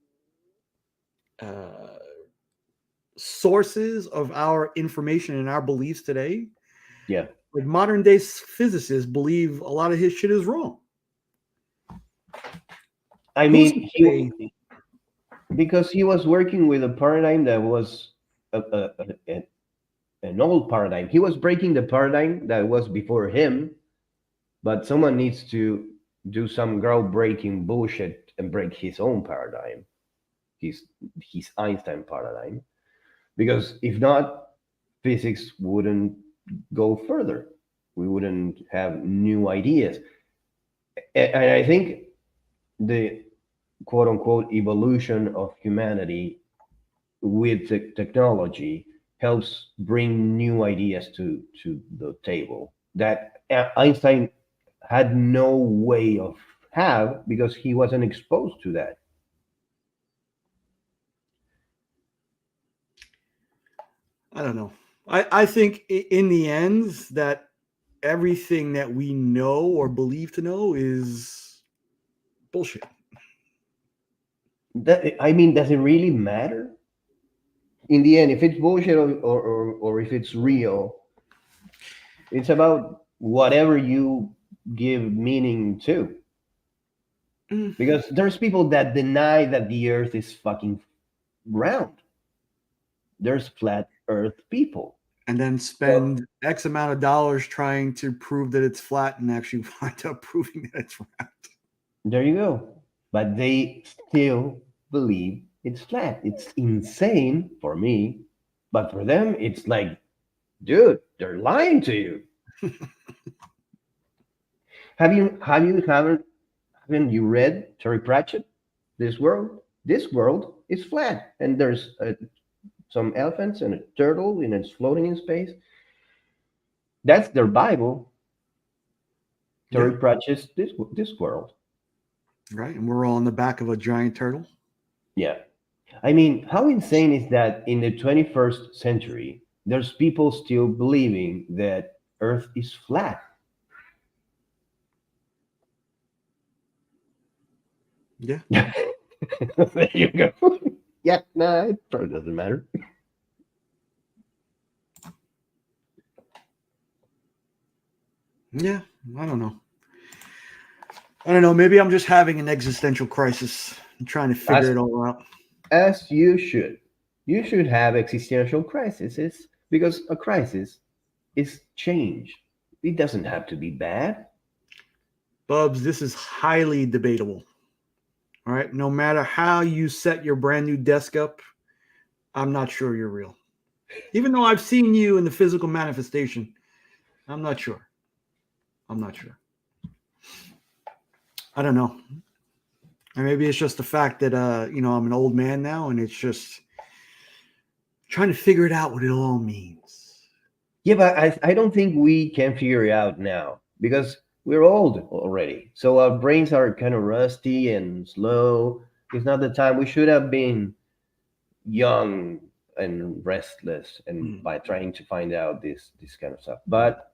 sources of our information and our beliefs today. Yeah. Like modern day physicists believe a lot of his shit is wrong. I mean, because he was working with a paradigm that was an old paradigm. He was breaking the paradigm that was before him, but someone needs to do some groundbreaking bullshit and break his own paradigm, his Einstein paradigm, because if not, physics wouldn't go further. We wouldn't have new ideas. And I think the quote unquote evolution of humanity with the technology helps bring new ideas to the table that Einstein had no way of have because he wasn't exposed to that. I don't know. I think in the end that everything that we know or believe to know is bullshit. I mean, does it really matter? In the end, if it's bullshit or if it's real, it's about whatever you give meaning to. Because there's people that deny that the earth is fucking round. There's flat earth people. And then spend X amount of dollars trying to prove that it's flat and actually wind up proving that it's round. There you go. But they still believe it's flat. It's insane for me. But for them, it's like, dude, they're lying to you. Haven't you read Terry Pratchett? This world is flat, and there's some elephants and a turtle, and it's floating in space. That's their Bible. Terry Pratchett's this world. Right, and we're all on the back of a giant turtle. Yeah. I mean, how insane is that in the 21st century, there's people still believing that Earth is flat? Yeah. There you go. Yeah, no, it probably doesn't matter. Yeah, I don't know. Maybe I'm just having an existential crisis and trying to figure it all out. As you should. You should have existential crises because a crisis is change. It doesn't have to be bad. Bubs, this is highly debatable. All right. No matter how you set your brand new desk up, I'm not sure you're real. Even though I've seen you in the physical manifestation, I'm not sure. I don't know. And maybe it's just the fact that I'm an old man now, and it's just trying to figure it out what it all means. Yeah, but I don't think we can figure it out now because we're old already. So our brains are kind of rusty and slow. It's not the time. We should have been young and restless and by trying to find out this kind of stuff. But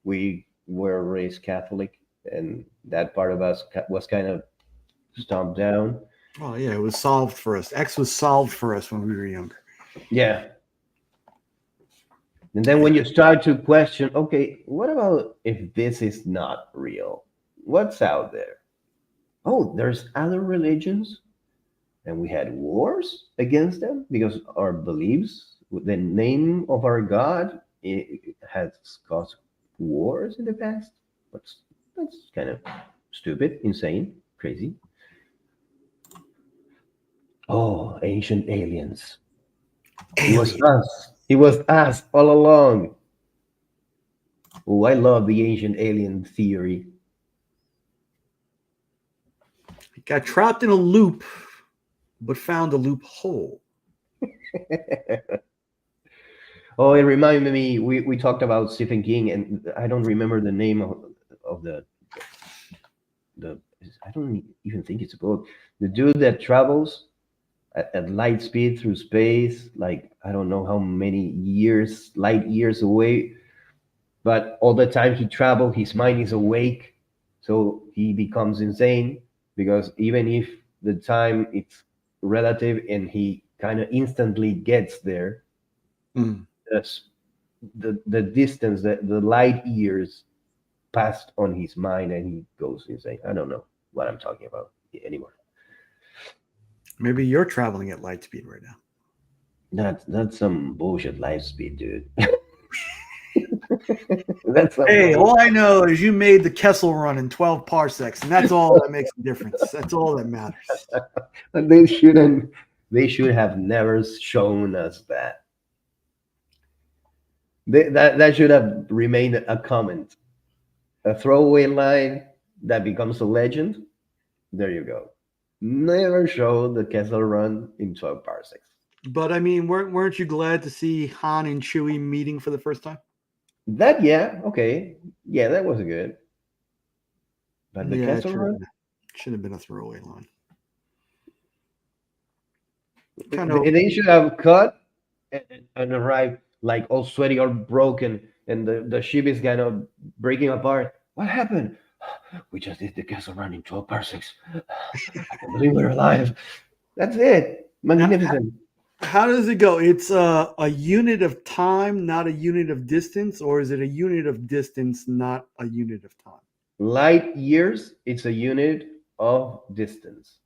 we were raised Catholic, and that part of us was kind of stomped down. Oh yeah, it was solved for us. X was solved for us when we were younger. Yeah. And then when you start to question, okay, what about if this is not real? What's out there? Oh, there's other religions, and we had wars against them because our beliefs, the name of our God, it has caused wars in the past. That's kind of stupid, insane, crazy. Oh, ancient aliens. It was us. It was us all along. Oh, I love the ancient alien theory. Got trapped in a loop, but found a loophole. Oh, it reminded me. We talked about Stephen King, and I don't remember the name of the. I don't even think it's a book. The dude that travels at light speed through space, like I don't know how many light years away, but all the time he travels, his mind is awake, so he becomes insane because even if the time it's relative and he kind of instantly gets there, the distance, the light years passed on his mind and he goes insane. I don't know what I'm talking about anymore. Maybe you're traveling at light speed right now. That's some bullshit life speed, dude. That's some Hey, bullshit. all I know is you made the Kessel run in 12 parsecs, and that's all that makes a difference. That's all that matters. And they shouldn't. They should have never shown us that. That should have remained a comment, a throwaway line that becomes a legend. There you go. Never show the Kessel Run in 12 parsecs. But I mean, weren't you glad to see Han and Chewie meeting for the first time? That, yeah, okay, yeah, that was good. But the Yeah, it Kessel Run, should have been a throwaway line. they should have cut and arrived like all sweaty, all broken, and the ship is kind of breaking apart. What happened? We just did the Kessel Run in 12 parsecs. I can't believe we're alive. That's it. Magnificent. How does it go? It's a unit of time, not a unit of distance, or is it a unit of distance, not a unit of time? Light years, it's a unit of distance.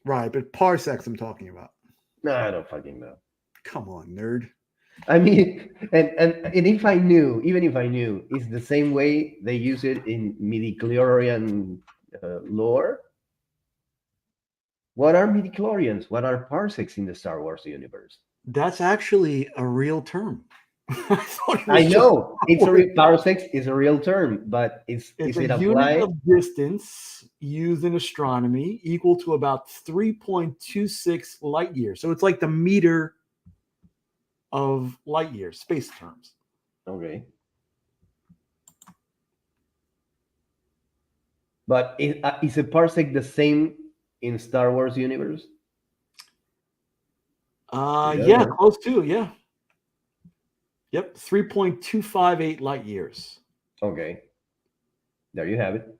Right, but parsecs I'm talking about. No, I don't fucking know. Come on, nerd. I mean, and if I knew, even if I knew, it's the same way they use it in midichlorian lore. What are midichlorians? What are parsecs in the Star Wars universe? That's actually a real term. I know it's a parsecs is a real term, but is a it unit applied? of distance used in astronomy equal to about 3.26 light years. So it's like the meter of light years, space terms. Okay. But is a parsec the same in Star Wars universe? Yeah, close to, yeah. Yep, 3.258 light years. Okay. There you have it.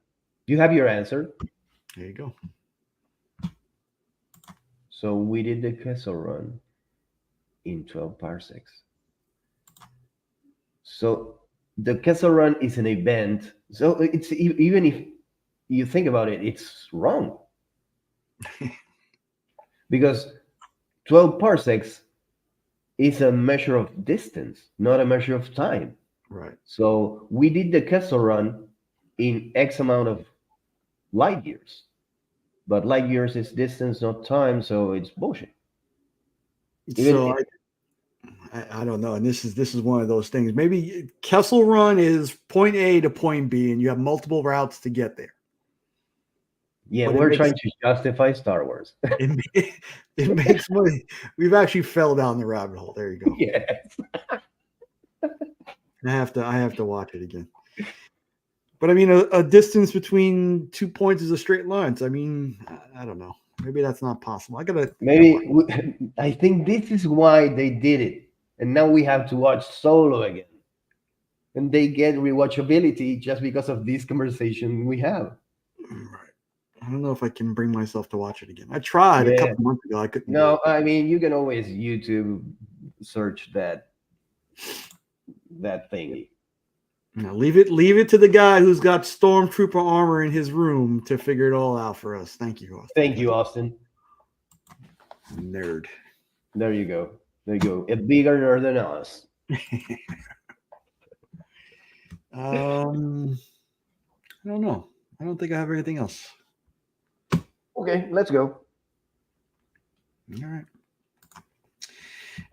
You have your answer. There you go. So we did the Kessel Run in 12 parsecs. So the Kessel Run is an event. So it's even if you think about it, it's wrong. Because 12 parsecs is a measure of distance, not a measure of time. Right. So we did the Kessel Run in X amount of light years. But light years is distance, not time, so it's bullshit. So I don't know, and this is one of those things. Maybe Kessel Run is point A to point B, and you have multiple routes to get there. Yeah, we're trying to justify Star Wars. It makes money. We've actually fell down the rabbit hole. There you go. Yes. I have to watch it again. But I mean, a distance between 2 points is a straight line. So I mean, I don't know. Maybe that's not possible. I think this is why they did it, and now we have to watch Solo again, and they get rewatchability just because of this conversation we have. Right. I don't know if I can bring myself to watch it again. I tried a couple months ago. I couldn't. No, I mean, you can always YouTube search that thingy. No, leave it to the guy who's got stormtrooper armor in his room to figure it all out for us. Thank you, Austin. Thank you, Austin. Nerd. There you go. There you go. A bigger nerd than us. I don't know. I don't think I have anything else. Okay, let's go.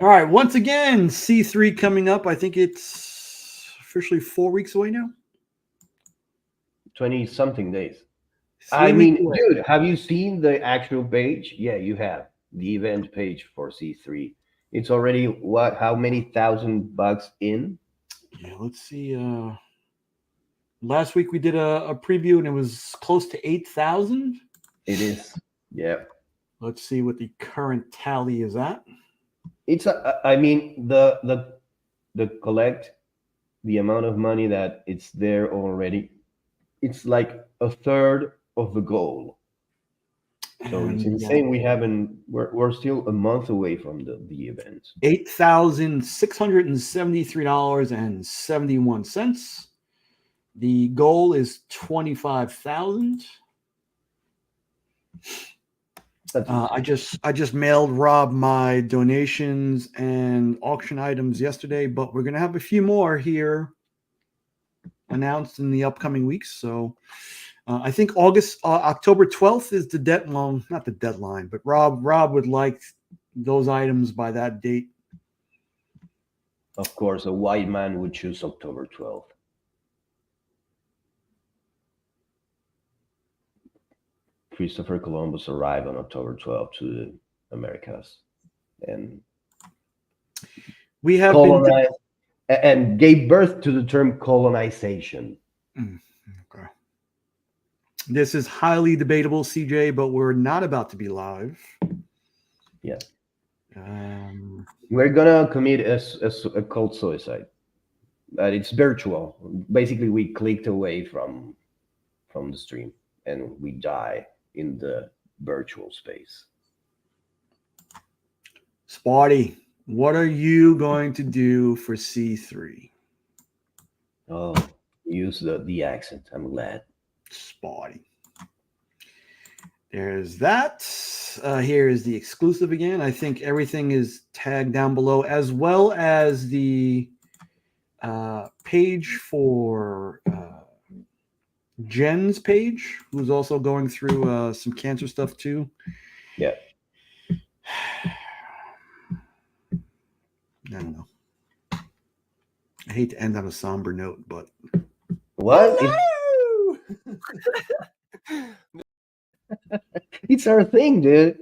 All right. Once again, C3 coming up. I think it's officially 4 weeks away now. 20-something days. I mean, dude, have you seen the actual page? Yeah, you have the event page for C3. It's already how many $1,000 in? Yeah, let's see. Last week we did a preview and it was close to 8,000. It is. Yeah. Let's see what the current tally is at. It's I mean the collect, the amount of money that it's there already, it's like a third of the goal. So it's insane. We're still a month away from the event. $8,673.71. The goal is 25,000. That's I just mailed Rob my donations and auction items yesterday, but we're gonna have a few more here announced in the upcoming weeks. So I think October 12th is the deadline. Well, not the deadline, but Rob would like those items by that date. Of course, a white man would choose October 12th. Christopher Columbus arrived on October 12th to the Americas and We have colonized and gave birth to the term colonization. Okay. This is highly debatable, CJ, but we're not about to be live. Yeah. Um, We're gonna commit a cold suicide, but it's virtual. Basically, we clicked away from the stream and we die in the virtual space. Spotty, what are you going to do for C3? Oh, use the accent. I'm glad. Spotty. There's that. Here is the exclusive again. I think everything is tagged down below, as well as the page for Jen's page, who's also going through some cancer stuff too. Yeah. I don't know. I hate to end on a somber note, but What? It's our thing, dude.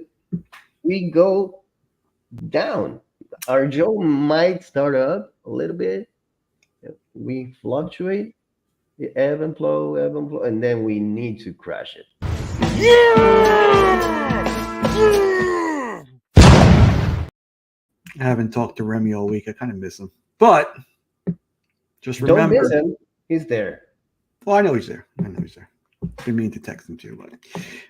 We go down. Our Joe might start up a little bit. We fluctuate, ebb and flow, and then we need to crash it. I haven't talked to Remy all week. I kind of miss him. But just Don't remember. miss him. He's there. Oh, I know he's there. Been meaning to text him too,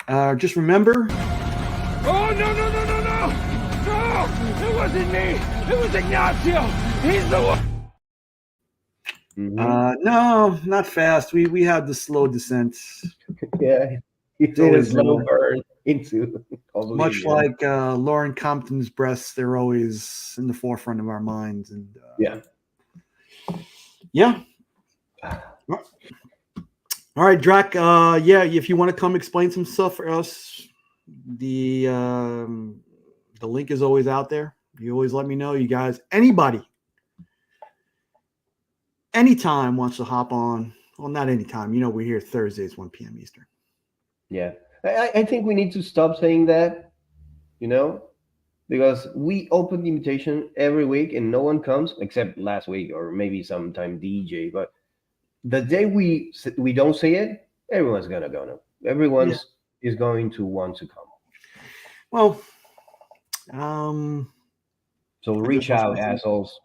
but just remember. Oh, no, no, no, no, no! No! It wasn't me! It was Ignacio! He's the one! No, not fast. We have the slow descent. Yeah. He's always a slow burn into oblivion. Much like Lauren Compton's breasts, they're always in the forefront of our minds. And yeah. All right, Drac. Yeah, if you want to come explain some stuff for us, the link is always out there. You always let me know, you guys. Anybody, anytime wants to hop on. Well, not anytime. You know, we're here Thursdays, 1 p.m. Eastern. Yeah. I think we need to stop saying that, because we open the invitation every week and no one comes except last week or maybe sometime DJ. But the day we don't say it, everyone's gonna go. Everyone is going to want to come. Well, so reach out, assholes.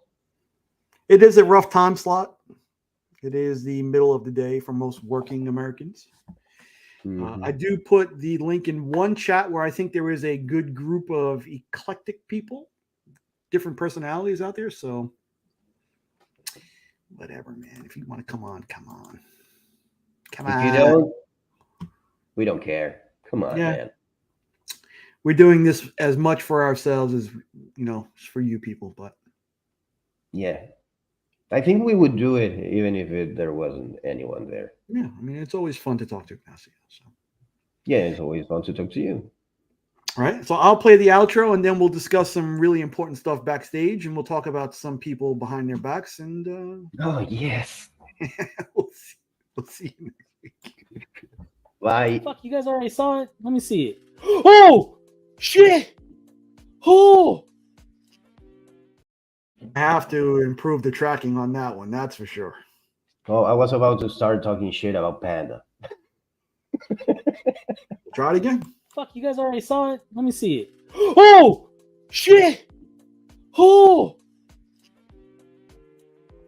It is a rough time slot. It is the middle of the day for most working Americans. I do put the link in one chat where I think there is a good group of eclectic people, different personalities out there. So whatever, man. If you want to come on, come on. If you don't, we don't care. Come on, man. We're doing this as much for ourselves as, for you people. But yeah, I think we would do it even if there wasn't anyone there. Yeah, I mean, it's always fun to talk to Ignacio. So. Yeah, it's always fun to talk to you. All right, so I'll play the outro, and then we'll discuss some really important stuff backstage, and we'll talk about some people behind their backs. And oh yes, we'll see you next week. Bye. Fuck, you guys already saw it. Let me see it. Oh shit! Oh. I have to improve the tracking on that one. That's for sure. Oh, I was about to start talking shit about Panda. Try it again. Fuck, you guys already saw it. Let me see it. Oh shit! Oh,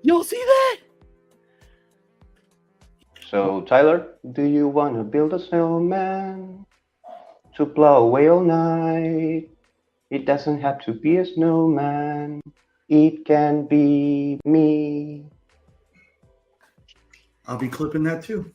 y'all see that? So, Tyler, do you want to build a snowman to plow away all night? It doesn't have to be a snowman. It can be me. I'll be clipping that too.